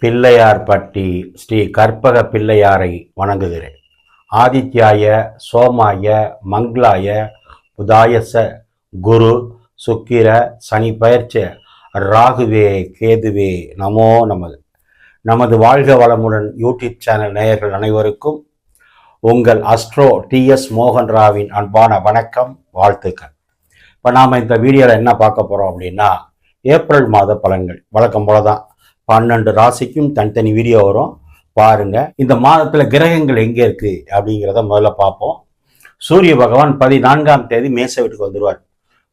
பிள்ளையார்பட்டி ஸ்ரீ கற்பக பிள்ளையாரை வணங்குகிறேன். ஆதித்யாய சோமாய மங்களாய புதாயச குரு சுக்கிர சனி பயிற்ச ராகுவே கேதுவே நமோ நமது வாழ்க வளமுடன் யூடியூப் சேனல் நேயர்கள் அனைவருக்கும் உங்கள் அஸ்ட்ரோ டிஎஸ் மோகன் ராவின் அன்பான வணக்கம், வாழ்த்துக்கள். இப்போ நாம் இந்த வீடியோவில் என்ன பார்க்க போகிறோம் அப்படின்னா, ஏப்ரல் மாத பலன்கள். வழக்கம் போல தான் 12 ராசிக்கும் தனித்தனி வீடியோ வரும், பாருங்க. இந்த மாதத்தில் கிரகங்கள் எங்கே இருக்கு அப்படிங்கிறத முதல்ல பார்ப்போம். சூரிய பகவான் 14ஆம் தேதி மேச வீட்டுக்கு வந்துடுவார்.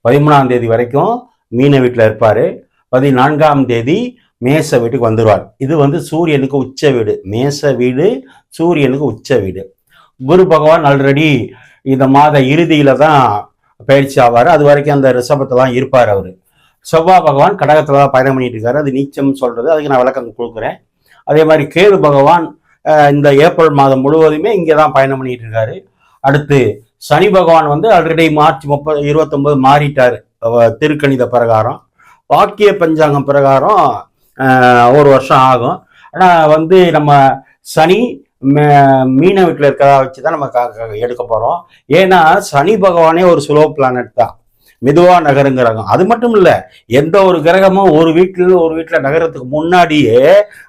13ஆம் தேதி வரைக்கும் மீன வீட்டில் இருப்பார். 14ஆம் தேதி மேச வீட்டுக்கு வந்துடுவார். இது சூரியனுக்கு உச்ச வீடு. மேச வீடு சூரியனுக்கு உச்ச வீடு. குரு பகவான் ஆல்ரெடி இந்த மாத இறுதியில தான் பயிற்சி ஆவார். அது வரைக்கும் அந்த ரிஷபத்தை தான் இருப்பார் அவர். செவ்வாய் பகவான் கடகத்துல தான் பயணம் பண்ணிட்டு இருக்காரு. அது நீச்சம் சொல்றது, அதுக்கு நான் விளக்கம் கொடுக்குறேன். அதே மாதிரி கேது பகவான் இந்த ஏப்ரல் மாதம் முழுவதுமே இங்கே தான் பயணம் பண்ணிட்டு இருக்காரு. அடுத்து சனி பகவான் ஆல்ரெடி மார்ச் 29 மாறிட்டாரு திருக்கணித பிரகாரம். வாக்கிய பஞ்சாங்கம் பிரகாரம் 1 வருஷம் ஆகும். ஆனால் நம்ம சனி மீன வீட்டில் இருக்கிறதா வச்சு தான் நம்ம எடுக்க போகிறோம். ஏன்னா சனி பகவானே ஒரு ஸ்லோ பிளானட் தான், மெதுவா நகருங்கிறாங்க. அது மட்டும் இல்ல, எந்த ஒரு கிரகமும் ஒரு வீட்டுல நகரத்துக்கு முன்னாடியே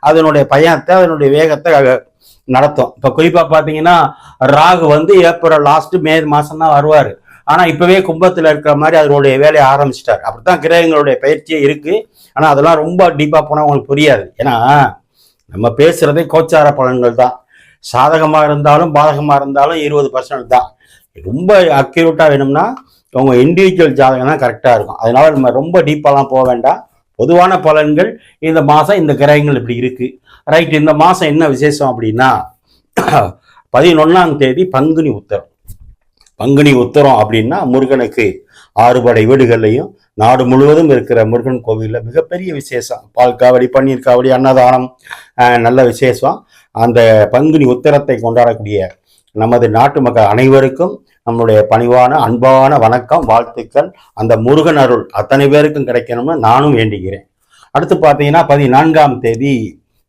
அதனுடைய பயணத்தை, அதனுடைய வேகத்தை நடத்தும். இப்ப குறிப்பா பாத்தீங்கன்னா ராகு ஏப்ரல் லாஸ்ட் மே மாசம் தான் வருவாரு. ஆனா இப்பவே கும்பத்துல இருக்கிற மாதிரி அதனுடைய வேலையை ஆரம்பிச்சிட்டாரு. அப்படித்தான் கிரகங்களுடைய பயிற்சியே இருக்கு. ஆனா அதெல்லாம் ரொம்ப டீப்பா போனா உங்களுக்கு புரியாது. ஏன்னா நம்ம பேசுறதே கோச்சார பலன்கள் தான். சாதகமா இருந்தாலும் பாதகமா இருந்தாலும் 20% தான். ரொம்ப அக்யூரேட்டா வேணும்னா உங்க இண்டிவிஜுவல் ஜாதகம் தான் கரெக்டா இருக்கும். அதனால நம்ம ரொம்ப டீப்பாலாம் போக வேண்டாம். பொதுவான பலன்கள் இந்த மாசம் இந்த கிரகங்கள் இப்படி இருக்கு. ரைட். இந்த மாசம் என்ன விசேஷம் அப்படின்னா, 11ஆம் தேதி பங்குனி உத்தரம். பங்குனி உத்தரம் அப்படின்னா முருகனுக்கு 6 படை வீடுகள்லையும் நாடு முழுவதும் இருக்கிற முருகன் கோவிலில் மிகப்பெரிய விசேஷம். பால் காவடி, பன்னீர் காவடி, அன்னதானம், நல்ல விசேஷம். அந்த பங்குனி உத்தரத்தை கொண்டாடக்கூடிய நமது நாட்டு மக்கள் அனைவருக்கும் நம்மளுடைய பணிவான அன்பான வணக்கம், வாழ்த்துக்கள். அந்த முருகன் அருள் அத்தனை பேருக்கும் கிடைக்கணும்னு நானும் வேண்டிக்கிறேன். அடுத்து பார்த்தீங்கன்னா 14ஆம் தேதி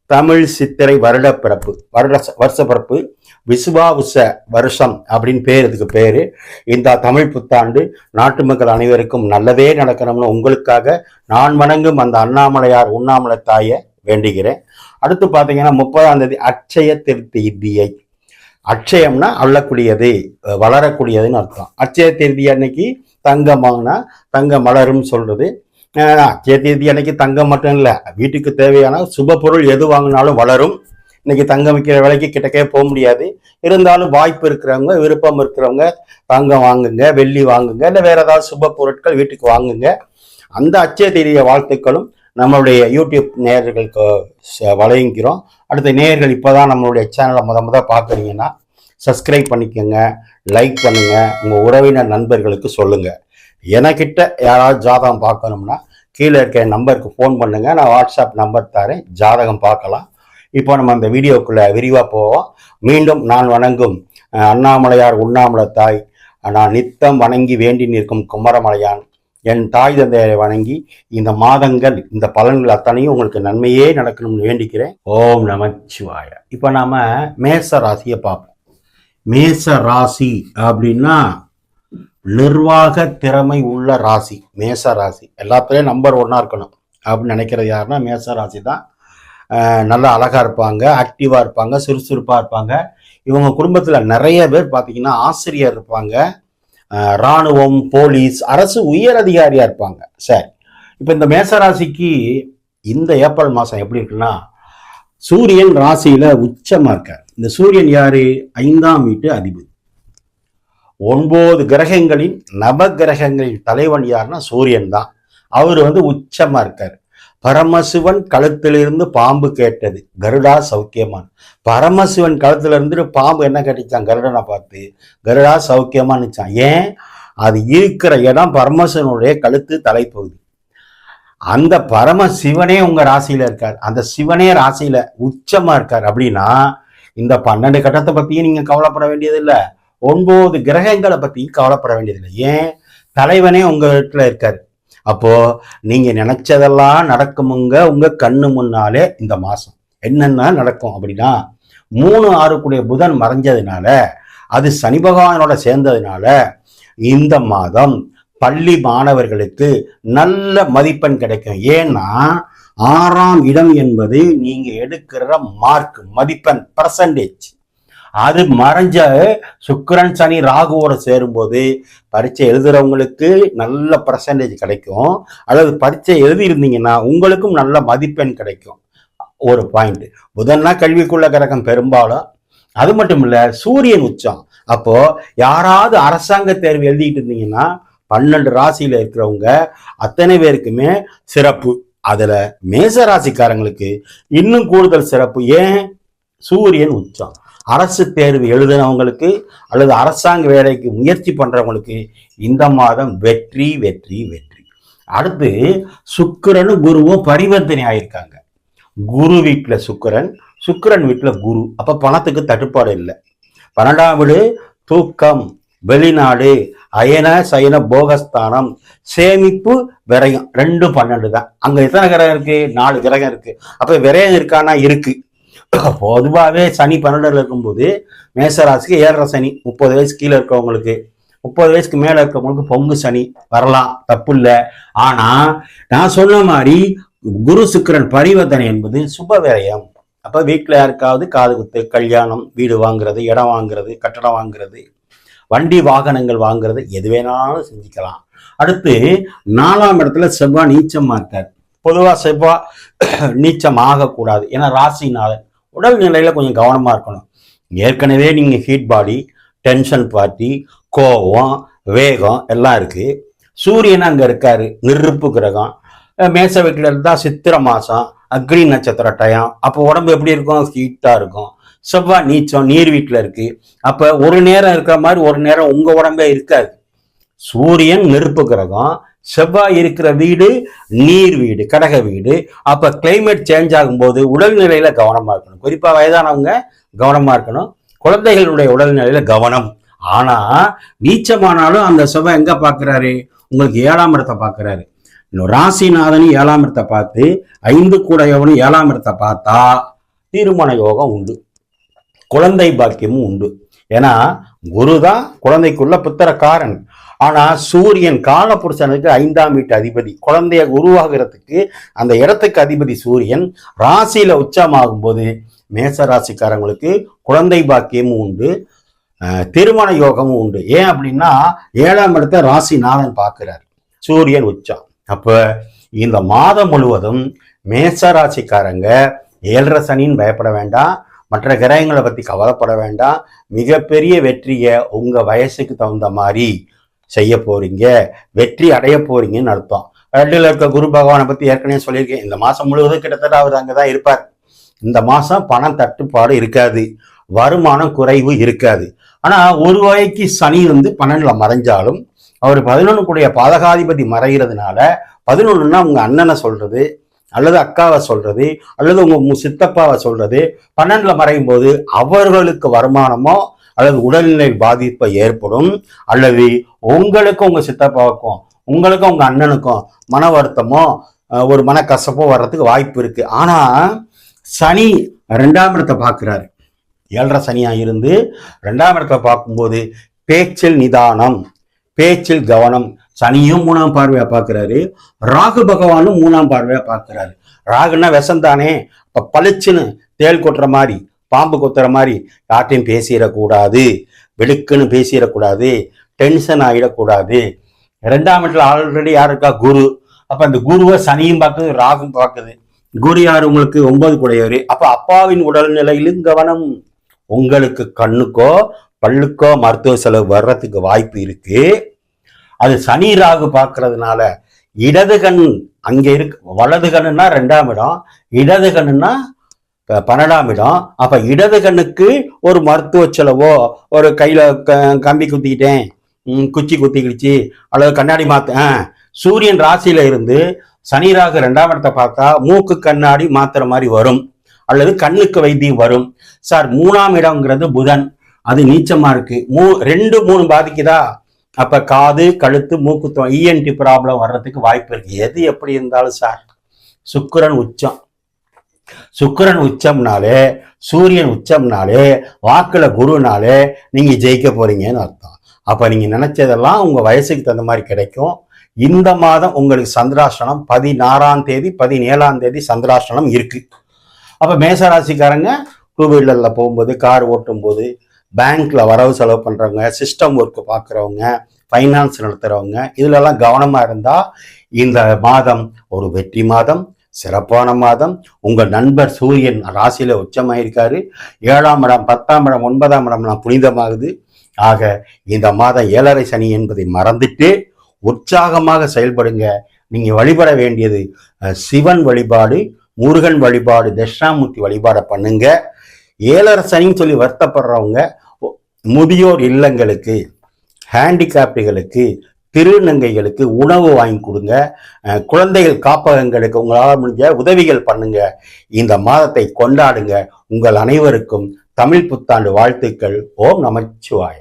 தமிழ் சித்திரை வருடப்பிறப்பு, வருஷ பிறப்பு, விசுவாவுச வருஷம் அப்படின்னு இதுக்கு பேரு. இந்த தமிழ் புத்தாண்டு நாட்டு மக்கள் அனைவருக்கும் நல்லதே நடக்கணும்னு உங்களுக்காக நான் வணங்கும் அந்த அண்ணாமலையார் உண்ணாமலை தாயை வேண்டுகிறேன். அடுத்து பார்த்தீங்கன்னா 30ஆம் தேதி அட்சய திருத்தியை. அட்சயம்னா அள்ளக்கூடியது, வளரக்கூடியதுன்னு அர்த்தம். அட்சய திருதி அன்னைக்கு தங்கம் வாங்கினா தங்கம் மலரும் சொல்றது. அட்சய திருதி அன்னைக்கு தங்கம் மட்டும் இல்லை, வீட்டுக்கு தேவையான சுப பொருள் எது வாங்கினாலும் வளரும். இன்னைக்கு தங்கம் விற்கிற விலைக்கு கிட்டக்கே போக முடியாது. இருந்தாலும் வாய்ப்பு இருக்கிறவங்க, விருப்பம் இருக்கிறவங்க தங்கம் வாங்குங்க, வெள்ளி வாங்குங்க, இல்லை வேற ஏதாவது சுப பொருட்கள் வீட்டுக்கு வாங்குங்க. அந்த அட்சய திருதிய வாழ்த்துக்களும் நம்மளுடைய யூடியூப் நேயர்களுக்கு வழங்குகிறோம். அடுத்த நேயர்கள் இப்போதான் நம்மளுடைய சேனலை முத பார்க்குறீங்கன்னா சப்ஸ்கிரைப் பண்ணிக்கோங்க, லைக் பண்ணுங்க, உங்கள் உறவினர் நண்பர்களுக்கு சொல்லுங்க. எனக்கிட்ட யாராவது ஜாதகம் பார்க்கணும்னா கீழே இருக்க நம்பருக்கு ஃபோன் பண்ணுங்க, நான் வாட்ஸ்அப் நம்பர் தரேன், ஜாதகம் பார்க்கலாம். இப்போ நம்ம அந்த வீடியோக்குள்ள விரிவாக போவோம். மீண்டும் நான் வணங்கும் அண்ணாமலையார் உண்ணாமலை தாய், நான் நித்தம் வணங்கி வேண்டி நிற்கும் குமரமலையான், என் தாய் தந்தையரை வணங்கி இந்த மாதங்கள், இந்த பலன்கள் அத்தனையும் உங்களுக்கு நன்மையே நடக்கணும்னு வேண்டிக்கிறேன். ஓம் நமச்சிவாய. இப்போ நாம மேச ராசியை பார்ப்போம். மேச ராசி அப்படின்னா நிர்வாக திறமை உள்ள ராசி. மேச ராசி எல்லாத்துலேயும் நம்பர் 1 இருக்கணும் அப்படின்னு நினைக்கிறது யாருன்னா மேச ராசி தான். நல்லா அழகா இருப்பாங்க, ஆக்டிவா இருப்பாங்க, சுறுசுறுப்பா இருப்பாங்க. இவங்க குடும்பத்துல நிறைய பேர் பார்த்தீங்கன்னா ஆசிரியர் இருப்பாங்க, இராணுவம், போலீஸ், அரசு உயர் அதிகாரியா இருப்பாங்க. சரி, இப்போ இந்த மேசராசிக்கு இந்த ஏப்ரல் மாசம் எப்படி இருக்குன்னா, சூரியன் ராசியில உச்சமா இருக்கார். இந்த சூரியன் யாரு? 5ஆம் வீட்டு அதிபதி. 9 கிரகங்களின் நவ கிரகங்களின் தலைவன் யாருன்னா சூரியன் தான். அவர் உச்சமா இருக்காரு. பரமசிவன் கழுத்திலிருந்து பாம்பு கேட்டது, கருடா சௌக்கியமான். பரமசிவன் கழுத்துல இருந்து பாம்பு என்ன கேட்டுச்சான்? கருடனை பார்த்து, கருடா சௌக்கியமானுச்சான். ஏன்? அது இருக்கிற இடம் பரமசிவனுடைய கழுத்து தலைப்பகுதி. அந்த பரமசிவனே உங்க ராசியில இருக்கார். அந்த சிவனே ராசியில உச்சமா இருக்கார். அப்படின்னா இந்த 12 கட்டத்தை பத்தியும் நீங்க கவலைப்பட வேண்டியது இல்லை, 9 கிரகங்களை பத்தியும் கவலைப்பட வேண்டியதில்லை. ஏன்? தலைவனே உங்க வீட்டுல இருக்காரு. அப்போ நீங்க நினைச்சதெல்லாம் நடக்குமுங்க உங்க கண்ணு முன்னாலே இந்த மாசம். என்னென்ன நடக்கும் அப்படின்னா 3-6 கூடிய புதன் மறைஞ்சதுனால, அது சனி பகவானோட சேர்ந்ததுனால இந்த மாதம் பள்ளி மாணவர்களுக்கு நல்ல மதிப்பெண் கிடைக்கும். ஏன்னா 6ஆம் இடம் என்பது நீங்க எடுக்கிற மார்க், மதிப்பெண், பர்சன்டேஜ். அது மறைஞ்ச சுக்கிரன் சனி ராகுவோட சேரும்போது பரீட்சை எழுதுறவங்களுக்கு நல்ல பர்சன்டேஜ் கிடைக்கும். அதாவது பரீட்சை எழுதியிருந்தீங்கன்னா உங்களுக்கும் நல்ல மதிப்பெண் கிடைக்கும். ஒரு பாயிண்ட். புதன்னா கல்விக்குள்ள கிரகம் பெரும்பாலும். அது மட்டும் இல்ல, சூரியன் உச்சம். அப்போ யாராவது அரசாங்க தேர்வு எழுதிட்டு இருந்தீங்கன்னா 12 ராசியில இருக்கிறவங்க அத்தனை பேருக்குமே சிறப்பு. அதுல மேச ராசிக்காரங்களுக்கு இன்னும் கூடுதல் சிறப்பு. ஏன்? சூரியன் உச்சம். அரசு தேர்வு எழுதினவங்களுக்கு அல்லது அரசாங்க வேலைக்கு முயற்சி பண்றவங்களுக்கு இந்த மாதம் வெற்றி வெற்றி வெற்றி. அடுத்து சுக்கிரனும் குருவும் பரிவர்த்தனை ஆயிருக்காங்க. குரு வீட்டுல சுக்கிரன், சுக்கிரன் வீட்டுல குரு. அப்ப பணத்துக்கு தட்டுப்பாடு இல்லை. 12ஆம் வீடு தூக்கம், வெளிநாடு, அயன சயன போகஸ்தானம், சேமிப்பு, விரயம். 2 12 தான். அங்க எத்தனை கிரகம் இருக்கு? 4 கிரகம் இருக்கு. அப்ப விரயம் இருக்கானா? இருக்கு. பொதுவாகவே சனி 12ல இருக்கும்போது மேசராசிக்கு 7.5 சனி. 30 வயசு கீழே இருக்கவங்களுக்கு, 30 வயசுக்கு மேல இருக்கவங்களுக்கு பொங்கு சனி வரலாம், தப்பு இல்லை. ஆனா நான் சொன்ன மாதிரி குரு சுக்கிரன் பரிவர்த்தனை என்பது சுப விரயம். அப்ப வீட்டுல யாருக்காவது காது குத்து, கல்யாணம், வீடு வாங்குறது, இடம் வாங்குறது, கட்டடம் வாங்குறது, வண்டி வாகனங்கள் வாங்குறது, எது வேணாலும் செஞ்சுக்கலாம். அடுத்து 4ஆம் இடத்துல செவ்வாய் நீச்சமா இருக்காரு. பொதுவா செவ்வாய் நீச்சம் ஆகக்கூடாது. ஏன்னா ராசிநாதன். உடல் நிலையில கொஞ்சம் கவனமா இருக்கணும். ஏற்கனவே நீங்க ஹீட் பாடி, டென்ஷன் பார்ட்டி, கோபம், வேகம் எல்லாம் இருக்கு. சூரியன் அங்க இருக்காரு, நெருப்பு கிரகம். மேச வீட்டுல இருந்தா சித்திரை மாசம், அக்னி நட்சத்திர டயம். அப்போ உடம்பு எப்படி இருக்கும்? ஹீட்டா இருக்கும். செவ்வாய் நீச்சம், நீர் வீட்டுல இருக்கு. அப்ப ஒரு நேரம் இருக்கிற மாதிரி ஒரு நேரம் உங்க உடம்பே இருக்காது. சூரியன் நெருப்பு கிரகம், செவ்வாய் இருக்கிற வீடு நீர் வீடு, கடக வீடு. அப்ப கிளைமேட் சேஞ்ச் ஆகும்போது உடல்நிலையில கவனமா இருக்கணும். குறிப்பா வயதானவங்க கவனமா இருக்கணும். குழந்தைகளுடைய உடல்நிலையில கவனம். ஆனா நீச்சமானாலும் அந்த செவ்வாய் எங்க பாக்குறாரு? உங்களுக்கு 7ஆம் இடத்தை பாக்குறாரு. ராசிநாதனும் 7ஆம் இடத்தை பார்த்து 5 கூடையவனும் 7ஆம் இடத்தை பார்த்தா திருமண யோகம் உண்டு, குழந்தை பாக்கியமும் உண்டு. ஏன்னா குருதான் குழந்தைக்குள்ள புத்திரக்காரன். ஆனா சூரியன் காலபுருஷனுக்கு 5ஆம் வீட்டு அதிபதி. குழந்தைய உருவாகிறதுக்கு அந்த இடத்துக்கு அதிபதி சூரியன் ராசியில உச்சமாகும் போது மேச ராசிக்காரங்களுக்கு குழந்தை பாக்கியமும் உண்டு, திருமண யோகமும் உண்டு. ஏன் அப்படின்னா 7ஆம் இடத்தை ராசிநாதன் பார்க்கிறார், சூரியன் உச்சம். அப்ப இந்த மாதம் முழுவதும் மேச ராசிக்காரங்க 7.5 சனின்னு பயப்பட வேண்டாம், மற்ற கிரகங்களை பத்தி கவலைப்பட வேண்டாம். மிகப்பெரிய வெற்றியை உங்க வயசுக்கு தகுந்த மாதிரி செய்ய போறீங்க, வெற்றி அடைய போறீங்கன்னு அர்த்தம். 2ல இருக்க குரு பகவானை பத்தி ஏற்கனவே சொல்லியிருக்கேன். இந்த மாசம் முழுவதும் கிட்டத்தட்ட அவர் அங்கதான் இருப்பார். இந்த மாசம் பணம் தட்டுப்பாடு இருக்காது, வருமானம் குறைவு இருக்காது. ஆனா ஒரு வகைக்கு சனி 12ல மறைஞ்சாலும் அவர் 11 கூடிய பாதகாதிபதி மறைகிறதுனால 11ன்னா உங்க அண்ணனை சொல்றது அல்லது அக்காவை சொல்றது அல்லது உங்க சித்தப்பாவை சொல்றது 12ல மறையும் போது அவர்களுக்கு வருமானமோ அல்லது உடல்நிலை பாதிப்பு ஏற்படும், அல்லது உங்களுக்கும் உங்க சித்தப்பாவுக்கும் உங்களுக்கும் உங்க அண்ணனுக்கும் மன வருத்தமோ ஒரு மனக்கசப்போ வர்றதுக்கு வாய்ப்பு இருக்கு. ஆனா சனி 2ஆம் இடத்தை பார்க்கிறாரு. 7.5 சனியா இருந்து 2ஆம் இடத்தை பார்க்கும்போது பேச்சில் நிதானம், பேச்சில் கவனம். சனியும் 3ஆம் பார்வையா பார்க்கிறாரு, ராகு பகவானும் 3ஆம் பார்வையா பார்க்கிறாரு. ராகுன்னா விஷந்தானே, இப்ப பளிச்சுன்னு தேள் கொட்டுற மாதிரி, பாம்பு கொத்துற மாதிரி யார்ட்டையும் பேசிடக்கூடாது, வெடுக்குன்னு பேசிடக்கூடாது, டென்ஷன் ஆகிடக்கூடாது. 2ஆம் இடத்துல ஆல்ரெடி யார் இருக்கா? குரு. அப்ப அந்த குருவை சனியும் பார்க்குது, ராகும் பார்க்குது. குரு யார்? உங்களுக்கு 9 கூடையவர். அப்ப அப்பாவின் உடல்நிலையிலும் கவனம். உங்களுக்கு கண்ணுக்கோ பல்லுக்கோ மருத்துவ செலவு வர்றதுக்கு வாய்ப்பு இருக்கு. அது சனி ராகு பார்க்கறதுனால இடது கண் அங்க இருக்கு. வலது கண்ணுன்னா 2ஆம் இடம், இடது கண்ணுன்னா 12ஆம் இடம். அப்ப இடது கண்ணுக்கு ஒரு மருத்துவ செலவோ, ஒரு கையில கம்பி குத்திக்கிட்டேன், குச்சி குத்திக்கிடுச்சு, அல்லது கண்ணாடி சூரியன் ராசியில இருந்து சனி ராகு 2ஆம் இடத்தை பார்த்தா மூக்கு கண்ணாடி மாத்துற மாதிரி வரும், அல்லது கண்ணுக்கு வைத்தியம் வரும். சார் 3ஆம் இடம்ங்கிறது புதன், அது நீச்சமா இருக்கு. 2 3 பாதிக்குதா? அப்ப காது, கழுத்து, மூக்குத்தம், இஎன்டி ப்ராப்ளம் வர்றதுக்கு வாய்ப்பு இருக்கு. எது எப்படி இருந்தாலும் சார் சுக்கிரன் உச்சம், சுக்கிரன் உச்சம்னாலே, சூரியன் உச்சம்னாலே, வாக்குல குருனாலே நீங்க ஜெயிக்க போறீங்கன்னு அர்த்தம். அப்ப நீங்க நினைச்சதெல்லாம் உங்க வயசுக்கு தகுந்த மாதிரி கிடைக்கும். இந்த மாதம் உங்களுக்கு சந்திராஷ்டனம் 16ஆம் தேதி 17ஆம் தேதி சந்திராஷ்டனம் இருக்கு. அப்ப மேசராசிக்காரங்க டூ வீலர்ல போகும்போது, கார் ஓட்டும் போது, பேங்க்ல வரவு செலவு பண்றவங்க, சிஸ்டம் ஒர்க் பார்க்குறவங்க, ஃபைனான்ஸ் நடத்துறவங்க, இதுலெல்லாம் கவனமா இருந்தா இந்த மாதம் ஒரு வெற்றி மாதம், சிறப்பான மாதம். உங்க நண்பர் சூரியன் ராசியில உச்சமாயிருக்காரு. 7ஆம் இடம், 10ஆம் இடம், 9ஆம் இடம்லாம் புனிதமாகுது. ஆக இந்த மாதம் 7.5 சனி என்பதை மறந்துட்டு உற்சாகமாக செயல்படுங்க. நீங்க வழிபட வேண்டியது சிவன் வழிபாடு, முருகன் வழிபாடு, தட்சிணாமூர்த்தி வழிபாடை பண்ணுங்க. 7.5 சனின்னு சொல்லி வருத்தப்படுறவங்க முதியோர் இல்லங்களுக்கு, ஹேண்டிகாப்டுகளுக்கு, திருநங்கைகளுக்கு உணவு வாங்கி கொடுங்க. குழந்தைகள் காப்பகங்களுக்கு உங்களால் முடிஞ்ச உதவிகள் பண்ணுங்க. இந்த மாதத்தை கொண்டாடுங்க. உங்கள் அனைவருக்கும் தமிழ் புத்தாண்டு வாழ்த்துக்கள். ஓம் நமச்சிவாய.